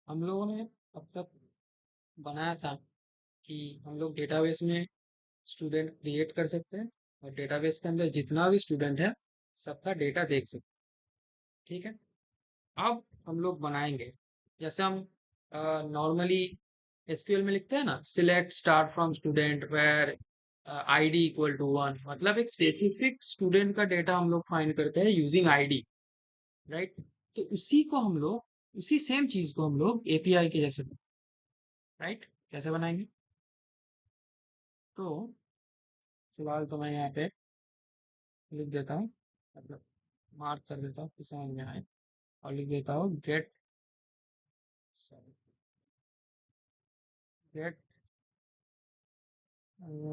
हम लोगों ने अब तक बनाया था कि हम लोग डेटाबेस में स्टूडेंट क्रिएट कर सकते हैं और डेटाबेस के अंदर जितना भी स्टूडेंट है सबका डेटा देख सकते हैं। ठीक है। अब हम लोग बनाएंगे जैसे हम नॉर्मली एसक्यूएल में लिखते हैं ना, select start from student where ID equal to 1, मतलब एक स्पेसिफिक स्टूडेंट का डेटा हम लोग फाइंड करते हैं यूजिंग आईडी। राइट। तो उसी को हम लोग उसी सेम चीज को हम लोग एपीआई के जैसे, राइट, कैसे बनाएंगे? तो फिलहाल तो मैं यहाँ पे लिख देता हूँ, मतलब मार्क कर देता हूँ कि समझ में आए, और लिख देता हूँ get, sorry, get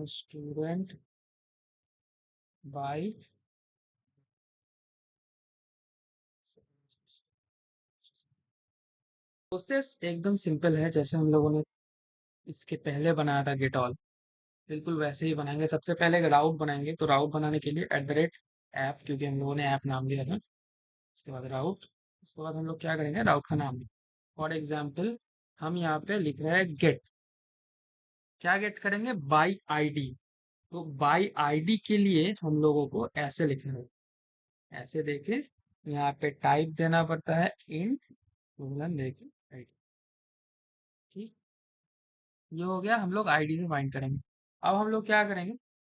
student by. Process एकदम सिंपल है, जैसे हम लोगों ने इसके पहले बनाया था गेट ऑल, बिल्कुल वैसे ही बनाएंगे। सबसे पहले राउट बनाएंगे, तो राउट बनाने के लिए एट द रेट ऐप, क्योंकि हम लोगों ने ऐप नाम दिया था। उसके बाद राउट, उसके बाद हम लोग क्या करेंगे, राउट का नाम। फॉर एग्जाम्पल हम यहाँ पे लिख रहे हैं गेट, क्या गेट करेंगे, बाई आईडी। तो बाई आईडी के लिए हम लोगों को ऐसे लिखना है, ऐसे देके यहाँ पे टाइप देना पड़ता है इन कोलन देके आईडी। ठीक, ये हो गया, हम लोग आईडी से फाइंड करेंगे। अब हम लोग क्या करेंगे,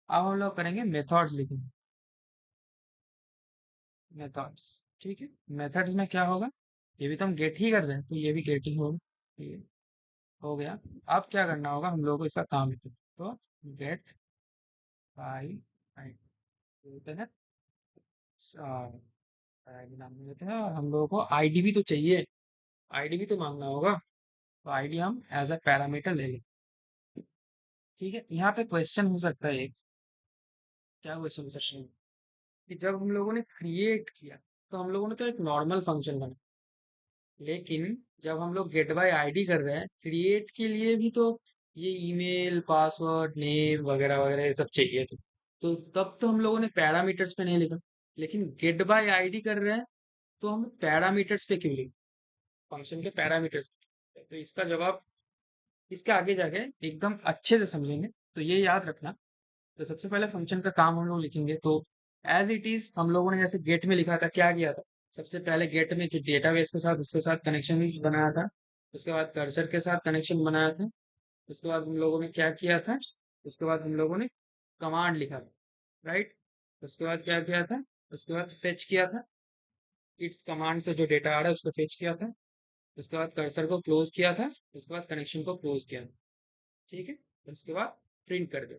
अब हम लोग करेंगे मेथड्स लिखेंगे, मेथड्स। ठीक है, मेथड्स में क्या होगा, ये भी तो हम गेट ही कर रहे हैं, तो ये भी गेट ही होगा। ये हो गया। अब क्या करना होगा, हम लोगों को इसका काम लिखना है। तो गेट बाई आईडी, आईडी नाम दे देते हैं, और हम लोगों को आईडी भी तो चाहिए, आईडी भी तो मांगना होगा। तो आईडी हम एज अ पैरामीटर ले लें। ठीक है, यहाँ पे क्वेश्चन हो सकता है एक, क्या क्वेश्चन हो सकता है कि जब हम लोगों ने क्रिएट किया तो हम लोगों ने तो एक नॉर्मल फंक्शन बना, लेकिन जब हम लोग गेट बाय आईडी कर रहे हैं, क्रिएट के लिए भी तो ये ईमेल पासवर्ड नेम वगैरह वगैरह ये सब चाहिए थे। तो तब तो हम लोगों ने पैरामीटर्स पे नहीं लिखा, लेकिन गेट बाय आईडी कर रहे हैं तो हम पैरामीटर्स पे क्यों लिखे, फंक्शन के पैरामीटर्स पे। तो इसका जवाब इसके आगे जाके एकदम अच्छे से समझेंगे, तो ये याद रखना। तो सबसे पहले फंक्शन का काम हम लोग लिखेंगे, तो एज इट इज हम लोगों ने जैसे गेट में लिखा था, क्या किया था, सबसे पहले गेट में जो डेटाबेस के साथ उसके साथ कनेक्शन बनाया था, उसके बाद कर्सर के साथ कनेक्शन बनाया था, उसके बाद हम लोगों ने क्या किया था, उसके बाद हम लोगों ने कमांड लिखा था, राइट। उसके बाद क्या किया था, उसके बाद फेच किया था, इट्स कमांड से जो डेटा आ रहा है उसको फेच किया था। उसके बाद कर्सर को क्लोज किया था, उसके बाद कनेक्शन को क्लोज किया था। ठीक है, उसके बाद प्रिंट कर दो,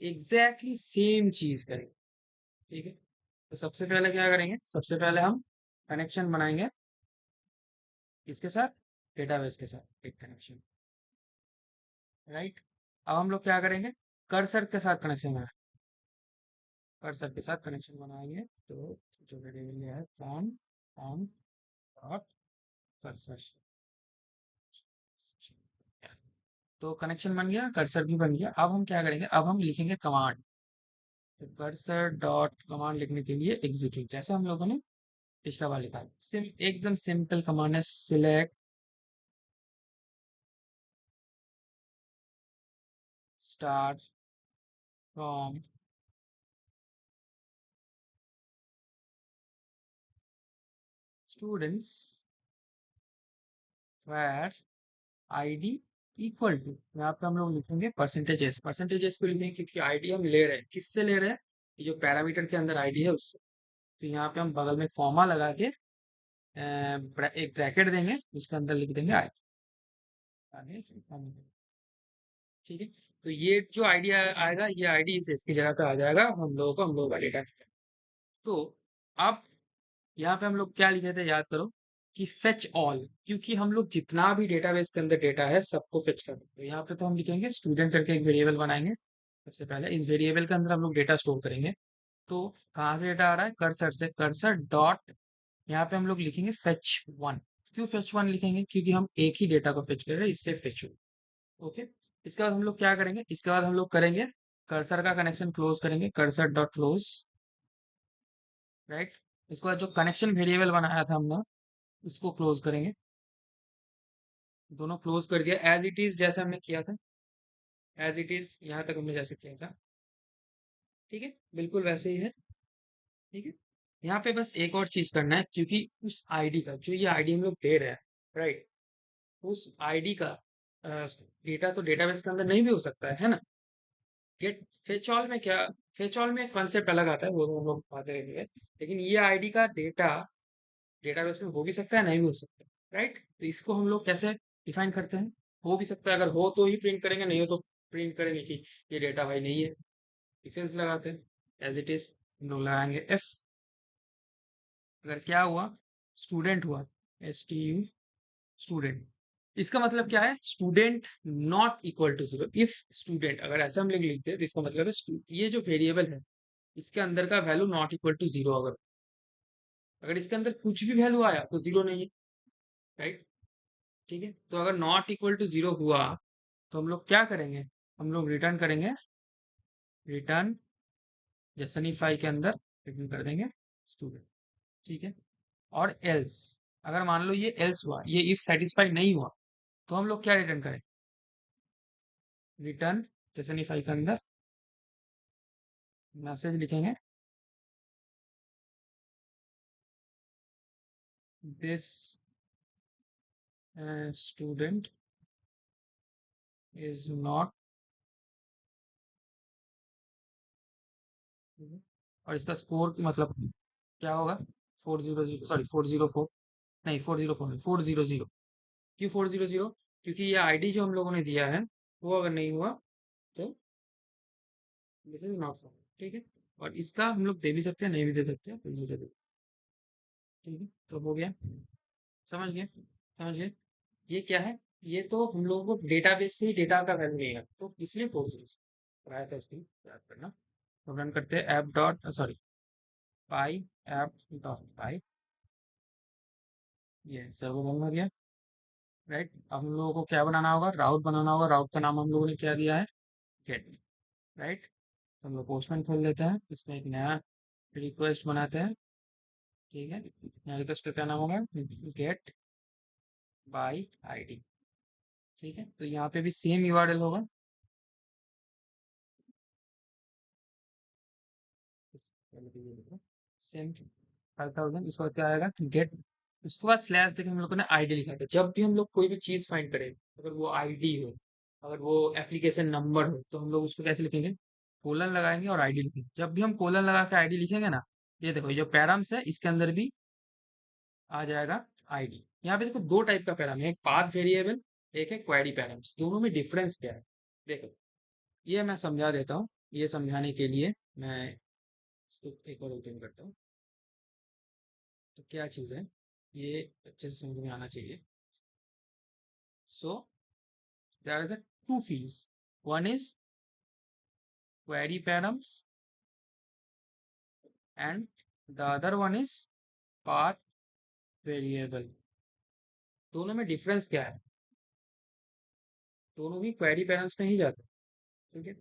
एग्जैक्टली सेम चीज करें। ठीक है, तो सबसे पहले क्या करेंगे, सबसे पहले हम कनेक्शन बनाएंगे इसके साथ, डेटाबेस के साथ एक कनेक्शन, राइट। अब हम लोग क्या करेंगे, कर्सर के साथ कनेक्शन बनाएंगे, कर्सर के साथ कनेक्शन बनाएंगे। तो जो वेरिएबल है फॉर्म फॉर्म डॉट कर्सर, तो कनेक्शन बन गया, कर्सर भी बन गया। अब हम क्या करेंगे, अब हम लिखेंगे कमांड। तो कर्सर डॉट कमांड लिखने के लिए एग्जीक्यूट, जैसे हम लोगों ने पिछला वाला लिखा, एकदम सिंपल कमांड है, select start from students where ID equal to, यहाँ पे हम लोग लिखेंगे परसेंटेज एस, परसेंटेज एस को लिखेंगे क्योंकि आईडी हम ले रहे हैं, किससे ले रहे हैं, ये जो पैरामीटर के अंदर आईडी है उससे। तो यहाँ पे हम बगल में कॉमा लगा के एक ब्रैकेट देंगे, उसके अंदर लिख देंगे आई। ठीक है, तो ये जो आईडी आएगा, ये आईडी इस इसकी जगह पे आ जाएगा, हम लोगों को हम लोग का डेटा। तो अब यहाँ पे हम लोग क्या लिखे थे, याद करो, कि फेच ऑल, क्योंकि हम लोग जितना भी डेटाबेस के अंदर डेटा है सबको फेच कर दो। तो यहाँ पे तो हम लिखेंगे स्टूडेंट करके एक वेरिएबल बनाएंगे। सबसे पहले इस वेरिएबल के अंदर हम लोग डेटा स्टोर करेंगे। तो कहाँ से डेटा आ रहा है, कर्सर से, कर्सर डॉट, यहाँ पे हम लोग लिखेंगे फेच वन। क्यों फेच वन लिखेंगे, क्योंकि हम एक ही डेटा को फेच कर रहे हैं, इसलिए फेच वन। ओके, इसके बाद हम लोग क्या करेंगे, इसके बाद हम लोग करेंगे कर्सर का कनेक्शन क्लोज करेंगे, कर्सर डॉट क्लोज, राइट। इसके बाद जो कनेक्शन वेरिएबल बनाया था हमने उसको क्लोज करेंगे। दोनों क्लोज कर दिया एज इट इज, जैसे हमने किया था, एज इट इज यहाँ तक हमने जैसे किया था। ठीक है, बिल्कुल वैसे ही है। ठीक है, यहाँ पे बस एक और चीज करना है, क्योंकि उस आईडी का, जो ये आईडी हम लोग दे रहे हैं, राइट, उस आईडी का डेटा तो डेटाबेस के अंदर नहीं भी हो सकता है ना। गेट फेच ऑल में क्या, फेच ऑल में कॉन्सेप्ट अलग आता है, वो तो हम लोग बातें करेंगे, लेकिन ये आईडी का डेटा डेटाबेस में हो भी सकता है, नहीं भी हो सकता, राइट। तो इसको हम लोग कैसे डिफाइन करते हैं? हो भी सकता है, अगर हो तो ही प्रिंट करेंगे, नहीं हो तो प्रिंट करेंगे कि ये डेटा भाई नहीं है। डिफेंस लगाते हैं एज इट इज, हम लोग लगाएंगे एफ। अगर क्या हुआ, स्टूडेंट हुआ, एस टी यू, स्टूडेंट, इसका मतलब क्या है? Student not equal to zero. If student, अगर ऐसा हम लोग लिखते हैं तो इसका मतलब है ये जो वेरिएबल है, इसके अंदर का value not equal to zero. अगर अगर इसके अंदर कुछ भी वैल्यू आया तो जीरो नहीं है, राइट। ठीक है, तो अगर नॉट इक्वल टू जीरो हुआ तो हम लोग क्या करेंगे? हम लोग रिटर्न करेंगे, रिटर्न जैसनिफाई के अंदर रिटर्न कर देंगे स्टूडेंट। ठीक है, और एल्स, अगर मान लो ये एल्स हुआ, ये इफ सेटिस्फाई नहीं हुआ, तो हम लोग क्या रिटर्न करें? रिटर्न जैसनिफाई के अंदर मैसेज लिखेंगे, दिस स्टूडेंट इज नॉट, और इसका स्कोर मतलब क्या होगा? 400, सॉरी 404, नहीं 404 नहीं, 400। क्यों 400? क्योंकि ये आईडी जो हम लोगों ने दिया है, वो अगर नहीं हुआ तो दिस इज नॉट फाउंड। ठीक है, और इसका हम लोग दे भी सकते हैं, नहीं भी दे सकते हैं, कोई जरूरत नहीं। ठीक है, तो हो गया, समझ गए, समझ गए। ये क्या है? ये तो हम लोगों को डेटाबेस से ही डेटा का वैल्यू नहीं है, तो इसलिए 400 कराया था, इसकी याद करना। तो रन करते हैं ऐप डॉट, सॉरी, पाई, ऐप डॉट पाई, ये सर्वर बन गया, राइट। अब हम लोगों को क्या बनाना होगा? राउट बनाना होगा। राउट का नाम हम लोगों ने क्या दिया है? Get, right. तो हम लोग पोस्टमैन खोल लेते हैं, इसमें एक नया रिक्वेस्ट बनाते हैं। ठीक है, नया रिक्वेस्ट का क्या नाम होगा? Get by ID. ठीक है, तो यहाँ पे भी सेम यूआरएल होगा, सेम 5000। इसके बाद क्या आएगा? गेट, उसके बाद स्लैश देके हम लोग ने आईडी लिखा था। जब भी हम लोग कोई भी चीज फाइंड करें, अगर वो आईडी हो, अगर वो एप्लीकेशन नंबर हो, तो हम लोग उसको कैसे लिखेंगे? कोलन लगाएंगे और आईडी लिखेंगे। जब भी हम कोलन लगा के आईडी लिखेंगे ना, ये देखो, ये जो पैराम्स है इसके अंदर भी आ जाएगा आईडी। यहाँ पे देखो दो टाइप का पैराम है, एक पाथ वेरिएबल, एक है क्वेरी पैराम्स। दोनों में डिफरेंस क्या है? देखो, ये मैं समझा देता हूँ। ये समझाने के लिए मैं इसको एक और ओपन करता हूँ। तो क्या चीज़ है, ये अच्छे से समझ में आना चाहिए। So there are the two fields. One is query params and the other one is path variable. दोनों में डिफरेंस क्या है? दोनों भी क्वेरी पैरम्स में ही जाते हैं, ठीक है,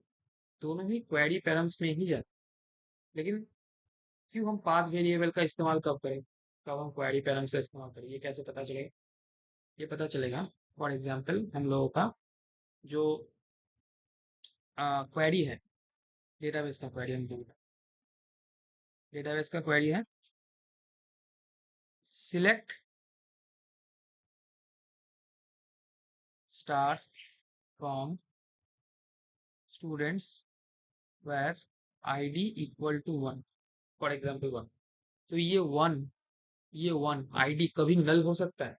दोनों ही क्वेरी पैरम्स में ही जाते हैं। लेकिन क्यों हम पाथ वेरिएबल का इस्तेमाल कब करें, कब हम क्वेरी पैरम्स का इस्तेमाल करें, ये कैसे पता चलेगा? ये पता चलेगा, फॉर एग्जाम्पल हम लोगों का जो क्वेरी है, डेटाबेस का क्वेरी, हम लोगों का डेटाबेस का क्वेरी है, select star from students where ID equal to one, for example one. तो ये वन आईडी कभी नल हो सकता है?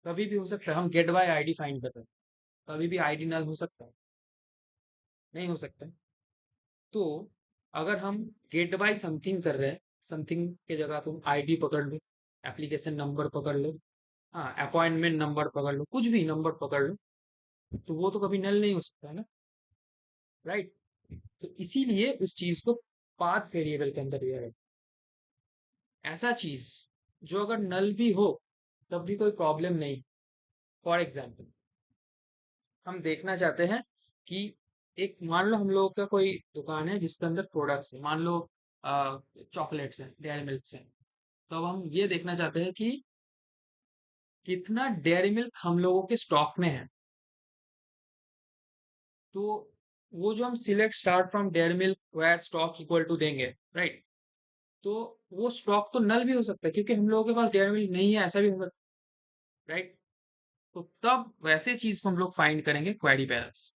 कभी भी हो सकता है। हम गेट बाय आईडी फाइंड कर रहे हैं, कभी भी आईडी नल हो सकता है? नहीं हो सकता है। तो अगर हम गेट बाय समथिंग कर रहे हैं, समथिंग के जगह तुम आईडी पकड़ लो, एप्लीकेशन नंबर पकड़ लो, हाँ अपॉइंटमेंट नंबर पकड़ लो, कुछ भी नंबर पकड़ लो, तो वो तो कभी नल नहीं हो सकता है ना, राइट। तो इसीलिए उस चीज को पाथ वेरिएबल के अंदर लिया है। ऐसा चीज जो अगर नल भी हो तब भी कोई प्रॉब्लम नहीं। फॉर एग्जाम्पल, हम देखना चाहते हैं कि एक, मान लो हम लोगों का कोई दुकान है जिसके अंदर प्रोडक्ट्स है, मान लो चॉकलेट्स हैं, डेयरी मिल्क हैं। तो अब हम ये देखना चाहते हैं कि कितना डेयरी मिल्क हम लोगों के स्टॉक में है। तो वो जो हम select start from dairy milk where stock equal to देंगे, राइट? तो वो स्टॉक तो नल भी हो सकता है क्योंकि हम लोगों के पास डेयरी मिल्क नहीं है, ऐसा भी हो सकता है, राइट? तो तब वैसे चीज को हम लोग फाइंड करेंगे क्वेरी पैरामीटर्स।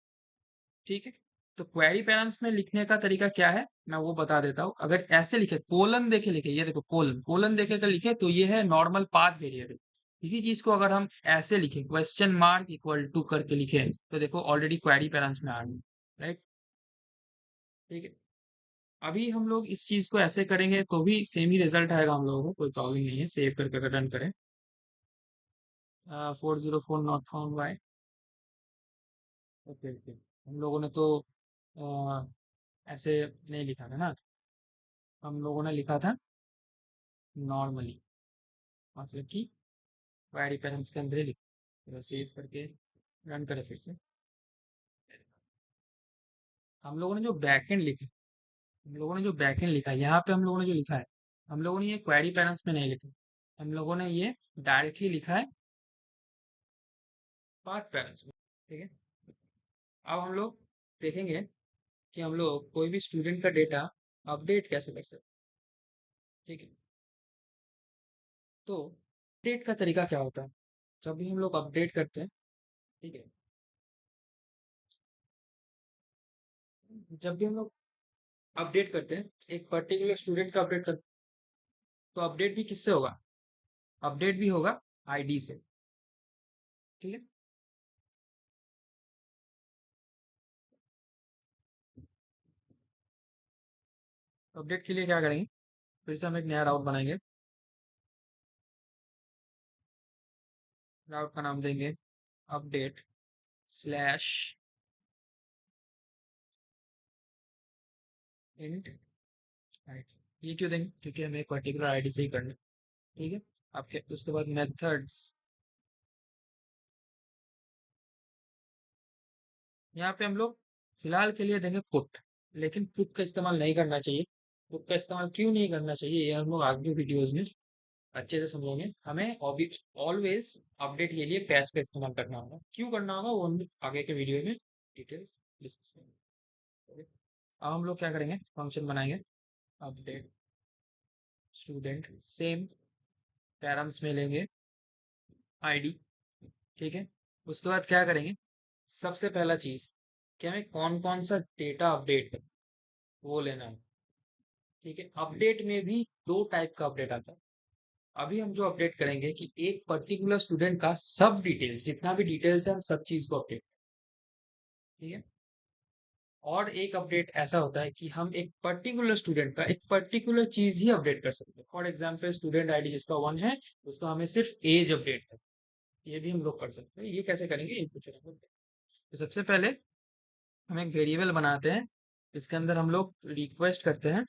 ठीक है। तो क्वेरी पैरामीटर्स में लिखने का तरीका क्या है, मैं वो बता देता हूँ। अगर ऐसे लिखे, कोलन देखे लिखे, ये देखो कोलन कोलन देखे कर लिखे, तो ये है नॉर्मल पाथ वेरिएबल। इसी चीज को अगर हम ऐसे लिखे, क्वेश्चन मार्क इक्वल टू करके लिखे, तो देखो ऑलरेडी क्वेरी पैरामीटर्स में आ गई, राइट? ठीक है। अभी हम लोग इस चीज को ऐसे करेंगे तो भी सेम ही रिजल्ट आएगा हम लोगों को, कोई प्रॉब्लम नहीं है। सेव करके रन करें। 404 not found by. Okay okay, हम लोगों ने तो अ, ऐसे नहीं लिखा था ना, हम लोगों ने लिखा था नॉर्मली, मतलब कि क्वेरी पेरेंट्स के अंदर ही लिखा। सेव करके रन करें फिर से। हम लोगों ने जो बैकएंड लिखा, हम लोगों ने जो बैकएंड लिखा है, यहाँ पे हम लोगों ने जो लिखा है, हम लोगों ने ये क्वेरी पेरेंट्स में नहीं लिखा, हम लोगों ने ये डायरेक्टली लिखा है पाथ पेरेंट्स में। ठीक है। अब हम लोग देखेंगे कि हम लोग कोई भी स्टूडेंट का डेटा अपडेट कैसे कर सकते हैं। ठीक है। तो अपडेट का तरीका क्या होता है, जब भी हम लोग अपडेट करते हैं, ठीक है, जब भी हम लोग अपडेट करते हैं, एक पर्टिकुलर स्टूडेंट का अपडेट करते हैं, तो अपडेट भी किससे होगा? अपडेट भी होगा आईडी से। ठीक है। अपडेट के लिए क्या करेंगे, फिर से हम एक नया राउट बनाएंगे। राउट का नाम देंगे अपडेट स्लैश इंट आईडी। ये क्यों देंगे, क्योंकि हमें एक पर्टिकुलर आईडी से ही करना है। ठीक है। आपके उसके बाद मेथड्स, यहाँ पे हम लोग फिलहाल के लिए देंगे पुट। लेकिन पुट का इस्तेमाल नहीं करना चाहिए। पुट का इस्तेमाल क्यों नहीं करना चाहिए, ये हम लोग आगे वीडियोस में अच्छे से समझेंगे। हमें ऑलवेज अपडेट के लिए पैच का इस्तेमाल करना होगा। क्यों करना होगा वो हम आगे के वीडियो में डिटेल्स डिस्कस करेंगे। ओके। अब हम लोग क्या करेंगे, फंक्शन बनाएंगे अपडेट स्टूडेंट, सेम पैराम्स में लेंगे आईडी। ठीक है। उसके बाद क्या करेंगे, सबसे पहला चीज कि हमें कौन कौन सा डेटा अपडेट है वो लेना है। ठीक है। अपडेट में भी दो टाइप का अपडेट आता है। अभी हम जो अपडेट करेंगे कि एक पर्टिकुलर स्टूडेंट का सब डिटेल्स, जितना भी डिटेल्स है, हम सब चीज को अपडेट। ठीक है। और एक अपडेट ऐसा होता है कि हम एक पर्टिकुलर स्टूडेंट का एक पर्टिकुलर चीज ही अपडेट कर सकते हैं। फॉर एग्जाम्पल स्टूडेंट आईडी जिसका 1 है, उसका हमें सिर्फ एज अपडेट है, ये भी हम लोग कर सकते हैं। ये कैसे करेंगे ये पूछ रहे हैं। तो सबसे पहले हम एक वेरिएबल बनाते हैं, इसके अंदर हम लोग रिक्वेस्ट करते हैं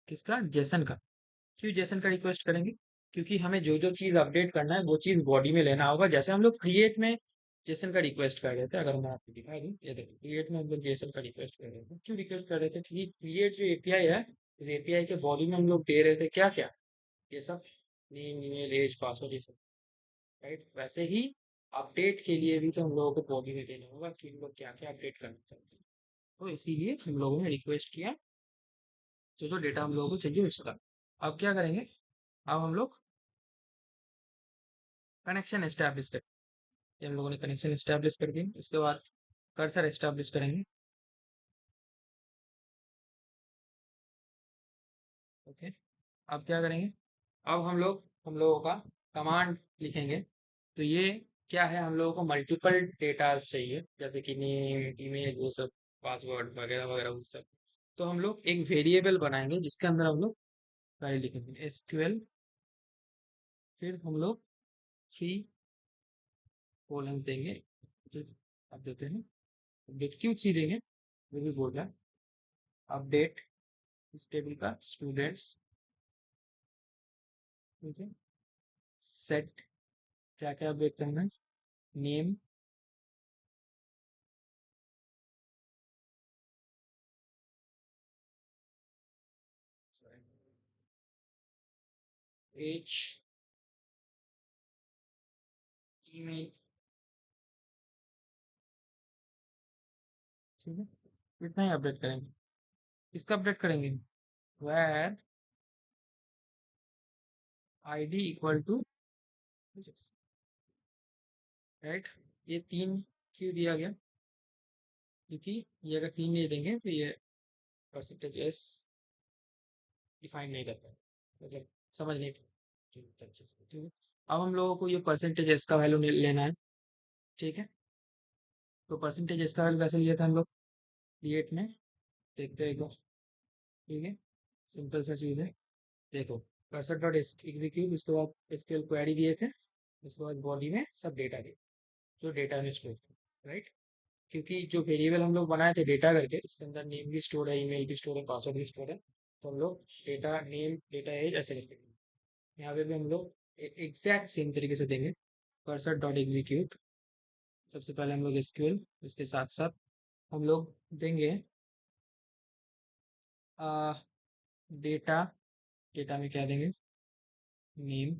किसका, जेसन का। क्यों जेसन का रिक्वेस्ट करेंगे, क्योंकि हमें जो जो चीज अपडेट करना है वो चीज बॉडी में लेना होगा। जैसे हम लोग क्रिएट में जेसन का रिक्वेस्ट कर रहे थे, अगर मैं आपको दिखा दूं, ये देखो क्रिएट में हम लोग जेसन का रिक्वेस्ट कर रहे थे। क्यों रिक्वेस्ट कर रहे थे, क्योंकि क्रिएट जो एपीआई है, इस एपीआई के बॉडी में हम लोग दे रहे थे क्या क्या, ये सब नेम ईमेल एज पासवर्ड, ये सब, राइट? वैसे ही अपडेट के लिए भी तो हम लोगों को बॉडी में देना होगा कि हम लोग क्या क्या अपडेट करना चाहते हैं। तो इसीलिए हम लोगों ने रिक्वेस्ट किया जो जो डेटा हम लोगों को चाहिए उसका। अब क्या करेंगे, अब हम लोग कनेक्शन एस्टैब्लिश कर, ये हम लोगों ने कनेक्शन एस्टैब्लिश कर दिया। उसके बाद कर्सर एस्टैब्लिश करेंगे। ओके। अब क्या करेंगे, अब हम लोगों का कमांड लिखेंगे। तो ये क्या है, हम लोगों को मल्टीपल डेटास चाहिए, जैसे कि नेम ईमेल वो सब, पासवर्ड वगैरह वगैरह वो सब। तो हम लोग एक वेरिएबल बनाएंगे जिसके अंदर हम लोग पहले लिखेंगे एसक्यूएल, फिर हम लोग थ्री कोलन देंगे। फिर अब देते हैं अपडेट, क्यों थ्री देंगे वो भी बोल रहा है। अपडेट इस टेबल का स्टूडेंट्स, ठीक है। सेट क्या क्या अपडेट करना है, नेम, एज, ईमेल। ठीक है, इतना ही अपडेट करेंगे। इसका अपडेट करेंगे where id equal to, right. ये तीन क्यों दिया गया, क्योंकि ये अगर तीन नहीं देंगे तो ये परसेंटेज एस डिफाइन नहीं करता, मतलब समझ नहीं ठीक अच्छे से, ठीक है। अब हम लोगों को ये परसेंटेज एस का वैल्यू लेना है, ठीक है। तो परसेंटेज एस का वैल्यू कैसे लिया था हम लोग, क्रिएट में देखते हैं एक बार, ठीक है। सिंपल सा चीज़ है, देखो कर्सर डॉट एग्जीक्यूट, उसके बाद एसक्यूएल क्वेरी दिए थे, उसके बाद बॉडी में सब डेटा दिए जो डेटा में स्टोर, राइट। क्योंकि जो वेरिएबल हम लोग बनाए थे डेटा करके, उसके अंदर नेम भी स्टोर है, ईमेल भी स्टोर है, पासवर्ड भी स्टोर है, तो हम लोग डेटा नेम डेटा एज ऐसे करके देंगे। यहाँ पे भी हम लोग एग्जैक्ट सेम तरीके से देंगे, कर्सर डॉट एग्जीक्यूट। सबसे पहले हम लोग एसक्यूएल, उसके साथ साथ हम लोग देंगे डेटा, डेटा में क्या देंगे, नेम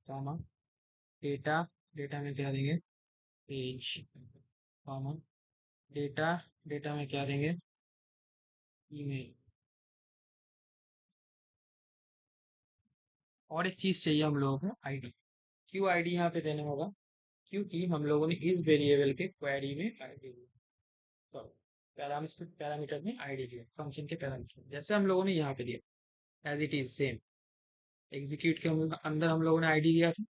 कॉमा, डेटा, डेटा में क्या देंगे, पेज कॉमा, डेटा, डेटा में क्या देंगे, ईमेल। और एक चीज चाहिए हम लोगों को, आईडी। क्यों आईडी यहाँ पे देना होगा, क्योंकि हम लोगों ने इस वेरिएबल के क्वेरी में आईडी दी, तो पैरामीटर पैरामीटर में आईडी दिया, फंक्शन के पैरामीटर जैसे हम लोगों ने यहाँ पे दिया, as it is same. Execute के अंदर हम लोगों ने आईडी दिया था,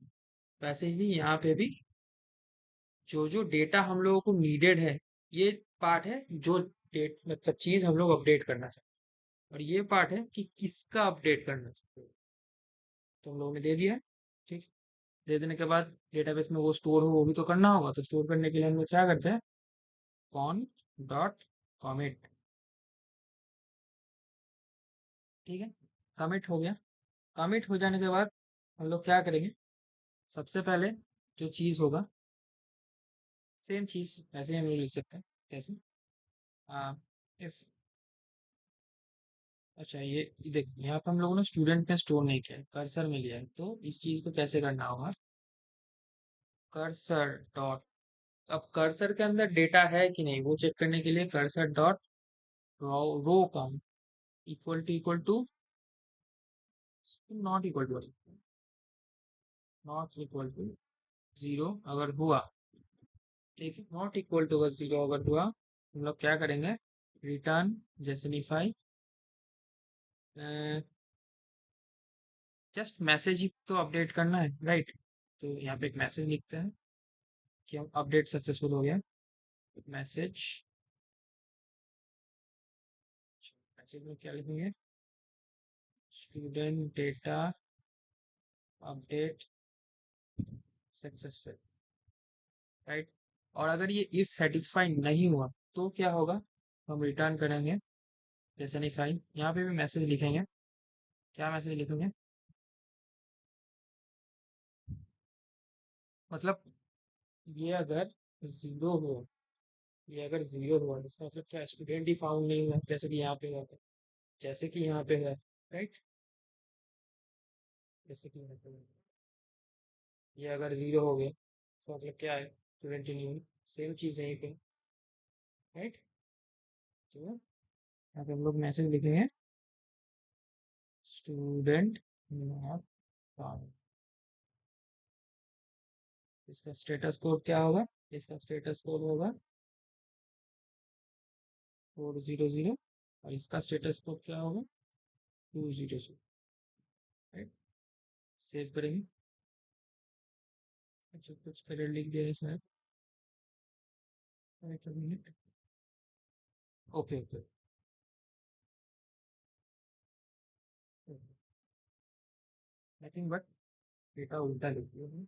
वैसे ही यहाँ पे भी जो जो डेटा हम लोगों को नीडेड है, ये पार्ट है जो डेट मतलब चीज हम लोग अपडेट करना चाहते हैं, और ये पार्ट है कि किसका अपडेट करना चाहते हैं, तो हम लोगों ने दे दिया, ठीक। दे देने के बाद डेटाबेस में वो स्टोर हो वो भी तो करना होगा, तो स्टोर करने के लिए हम लोग क्या करते हैं, कॉन डॉट कॉमिट, ठीक है। कमिट हो गया, कमिट हो जाने के बाद हम लोग क्या करेंगे, सबसे पहले जो चीज होगा, सेम चीज ऐसे ही हम लोग लिख सकते हैं, कैसे, इफ, अच्छा ये देख, यहाँ पे हम लोगों ने स्टूडेंट में स्टोर नहीं किया है, कर्सर में लिया है, तो इस चीज को कैसे करना होगा, कर्सर डॉट, अब कर्सर के अंदर डेटा है कि नहीं वो चेक करने के लिए cursor dot row count equal to not equal to, not equal to zero अगर हुआ, ठीक है, नॉट इक्वल टू अगर जीरो अगर हुआ, हम लोग क्या करेंगे, रिटर्न जैसनिफाई, जस्ट मैसेज ही तो अपडेट करना है, राइट। तो यहाँ पे एक मैसेज लिखते हैं कि हम अपडेट सक्सेसफुल हो गया, मैसेज, मैसेज में क्या लिखेंगे, student data update successful, right. और अगर ये इफ सेटिस्फाई नहीं हुआ तो क्या होगा, हम रिटर्न करेंगे जैसे नहीं फाइन, यहाँ पे भी मैसेज लिखेंगे, क्या मैसेज लिखेंगे, मतलब ये अगर जीरो हुआ, ये अगर जीरो हुआ इसका मतलब क्या, स्टूडेंट ही फाउंड नहीं हुआ, जैसे कि यहाँ पे हुआ था, जैसे कि यहाँ पे है, राइट, जैसे कि यहाँ पे हुआ। ये अगर जीरो हो गया इसका मतलब क्या है, स्टूडेंट ही नहीं हुआ, सेम चीज यहीं पे, राइट। तो यहाँ पे हम लोग मैसेज लिखेंगे, स्टूडेंट नॉट फाउंड, इसका स्टेटस कोड क्या होगा, इसका स्टेटस कोड होगा 400, और इसका स्टेटस कोड क्या होगा 200, राइट। सेव करेंगे, अच्छा कुछ एरर लिख दिया है शायद, wait a minute, okay okay, nothing but data उल्टा लिख दिया।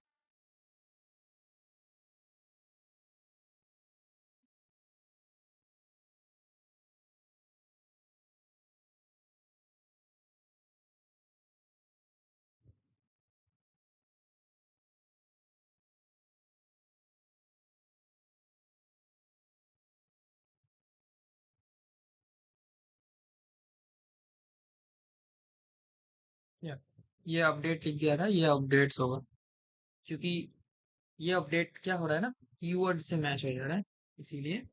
या ये अपडेट लिख दिया था, ये अपडेट्स होगा, क्योंकि ये अपडेट क्या हो रहा है ना, कीवर्ड से मैच हो जा रहा है, इसीलिए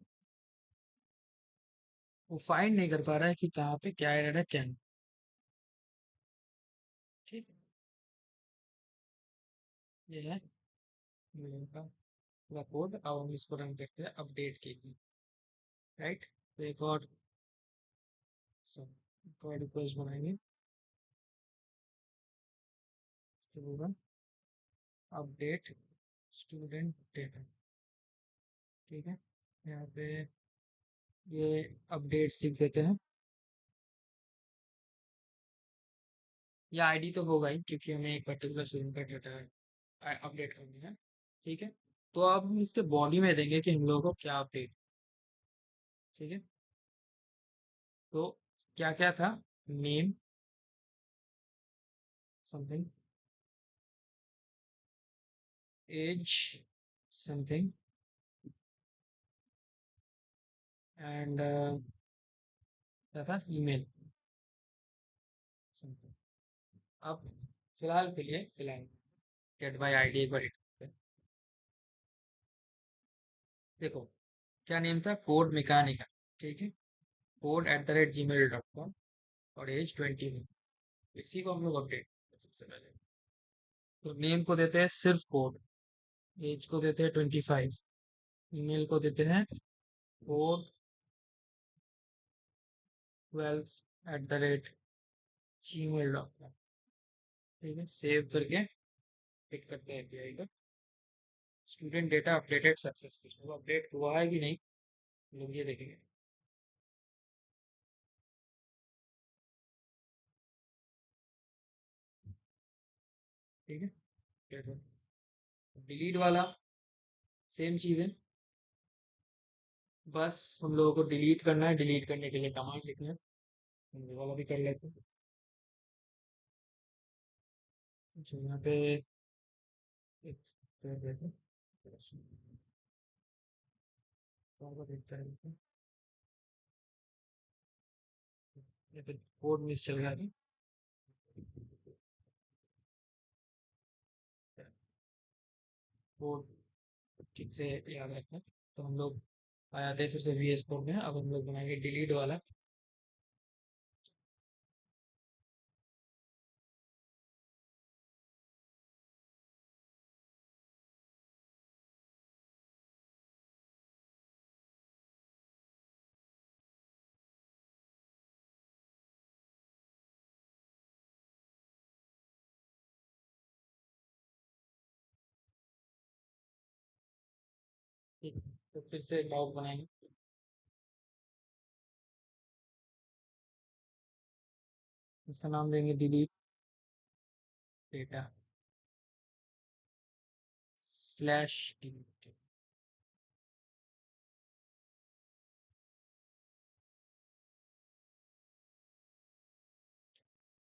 वो फाइंड नहीं कर पा रहा है कि कहाँ पे क्या एरर है क्या नहीं। ठीक है, ये है मेल का पूरा कोड। अब हम इसको रन करते हैं अपडेट के लिए, राइट। तो एक और रिक्वेस्ट बनाएंगे, स्टूडेंट अपडेट स्टूडेंट डेटा। ठीक है, यहाँ पे ये अपडेट्स लिख देते हैं। ये आईडी तो होगा ही, क्योंकि हमें एक पर्टिकुलर स्टूडेंट का डेटा अपडेट करना है। ठीक है, तो अब हम इसके बॉडी में देंगे कि हम लोगों को क्या अपडेट। ठीक है, तो क्या क्या था, name something, as something, and क्या था, ईमेल समथिंग। अब फिलहाल गेट बाय आईडी एक बार hit करते हैं। देखो क्या नेम था, कोड मैकेनिका। ठीक है, code at the rate gmail.com, और एज 21। इसी को हम लोग अपडेट सबसे पहले। तो नेम को देते हैं सिर्फ कोड, एज को देते हैं 25, ईमेल को देते हैं कोड 12@gmail.com। ठीक है, सेव करके हिट करते हैं एपीआई का। स्टूडेंट डेटा अपडेटेड सक्सेसफुल, वो अपडेट हुआ है कि नहीं लोग ये देखेंगे। ठीक है, डिलीट वाला सेम चीज है, बस हम लोगों को डिलीट करना है। डिलीट करने के लिए कमांड लिखना है, हम ये वाला भी कर लेते हैं। अच्छा, यहाँ पे एक कर देते हैं, देखते हैं। ये तो कोड मिस चल रहा है, कोड ठीक से याद रखना। तो हम लोग आ जाते हैं फिर से VS कोड में। अब हम लोग बनाएंगे डिलीट वाला। ठीक है, तो फिर से लॉग बनाएंगे, इसका नाम देंगे डिलीट डेटा स्लैश डिलीट।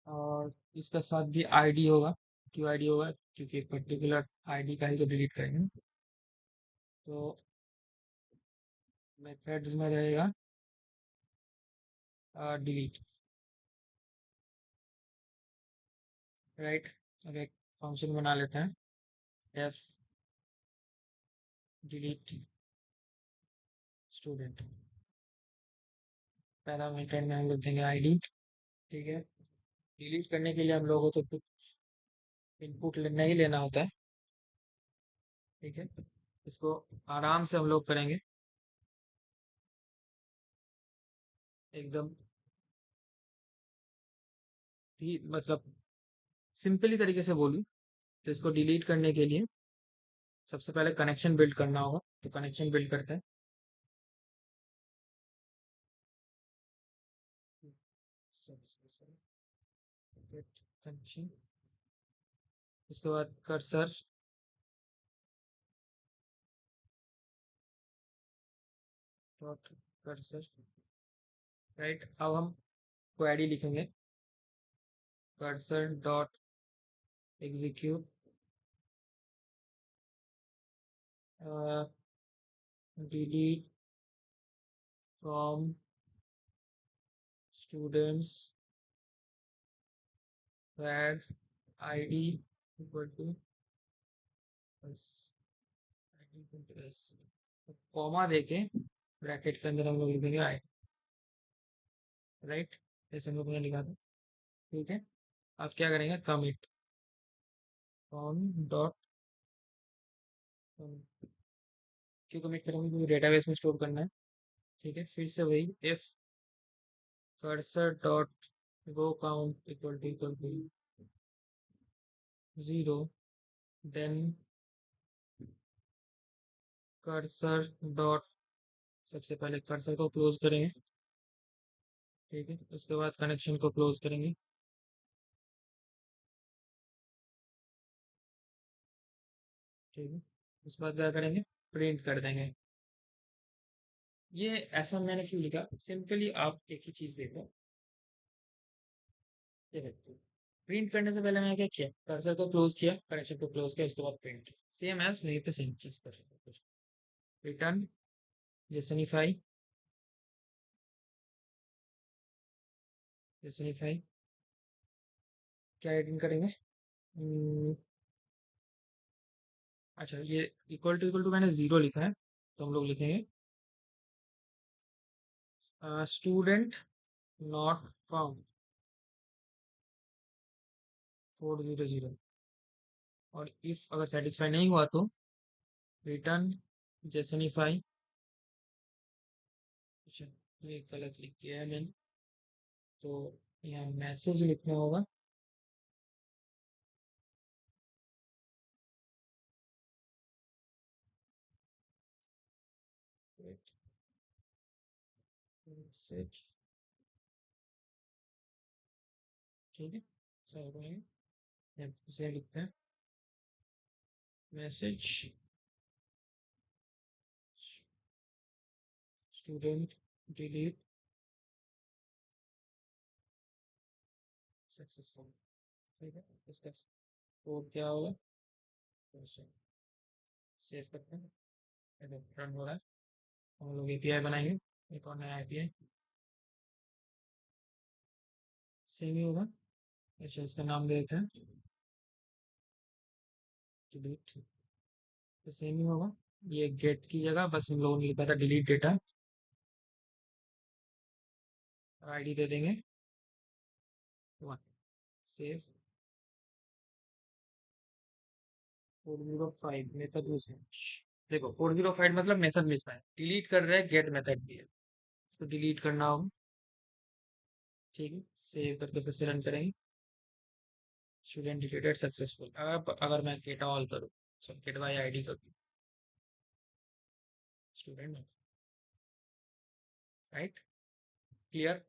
और इसका साथ भी आईडी होगा। क्यों आईडी होगा, क्योंकि एक पर्टिकुलर आईडी का ही तो डिलीट करेंगे। तो मेथड्स में रहेगा डिलीट, राइट। अब एक फंक्शन बना लेते हैं, एफ डिलीट स्टूडेंट। पैरामीटर में हम लोग देंगे आईडी। ठीक है, डिलीट करने के लिए हम लोगों को तो कुछ इनपुट नहीं लेना होता है। ठीक है, इसको आराम से हम लोग करेंगे, एकदम ही मतलब सिंपली तरीके से बोलूँ तो इसको डिलीट करने के लिए सबसे पहले कनेक्शन बिल्ड करना होगा। तो कनेक्शन बिल्ड करते हैं, कनेक्शन, उसके बाद कर्सर डॉट कर्सर, राइट। अब हम क्वेरी लिखेंगे, cursor dot execute delete from students where id equal to comma देके ब्रैकेट के अंदर हम लोग लिखेंगे आई, राइट, जैसे हम लोग ने लिखा था। ठीक है, अब क्या करेंगे, कमिट ऑन डॉट, क्यों कमिट करेंगे, क्योंकि डेटाबेस में स्टोर करना है। ठीक है, फिर से वही if cursor dot row count equal to 0, then cursor dot, सबसे पहले कर्सर को क्लोज करेंगे। ठीक है, उसके बाद कनेक्शन को क्लोज करेंगे। ठीक है, उसके बाद क्या करेंगे, प्रिंट कर देंगे। ये ऐसा मैंने क्यों लिखा, सिंपली आप एक ही चीज देखो, ये देखो, प्रिंट करने से पहले मैंने क्या किया, कर्सर को क्लोज किया, कनेक्शन को क्लोज किया, उसके बाद प्रिंट, सेम एज वहीं पे सेम चीज कर रहे हैं। रिटर्न जेसनिफाई, जेसनिफाई क्या रिटर्न करेंगे, अच्छा ये इक्वल टू मैंने जीरो लिखा है, तो हम लोग लिखेंगे स्टूडेंट नॉट फाउंड 400, और इफ अगर सेटिस्फाई नहीं हुआ तो रिटर्न जेसनिफाई, अच्छा ये गलत लिख दिया है मैंने, तो यहाँ मैसेज लिखना होगा, मैसेज, ठीक है, सही रहेगा, इसे लिखते हैं मैसेज स्टूडेंट डिलीट सक्सेसफुल। ठीक है, इसका कोड क्या होगा, सेव करते हैं, रन हो रहा है, हम लोग एपीआई बनाएंगे, एक और नया एपीआई, सेम ही होगा। अच्छा इसका नाम दे देते हैं डिलीट, तो सेम ही होगा, ये गेट की जगह बस हम लोगों ने लिखा था डिलीट डेटा, और आईडी दे देंगे 1, सेव 405 मेथड मिस है, देखो 405 मतलब मेथड मिस है, डिलीट कर रहे हैं गेट मेथड भी है, इसको डिलीट करना होगा। ठीक है, सेव करके फिर से रन करेंगे, स्टूडेंट डिलीटेड सक्सेसफुल। अगर मैं गेट ऑल करूँ, सो गेट बाय आईडी करूँ, स्टूडेंट, राइट, क्लियर।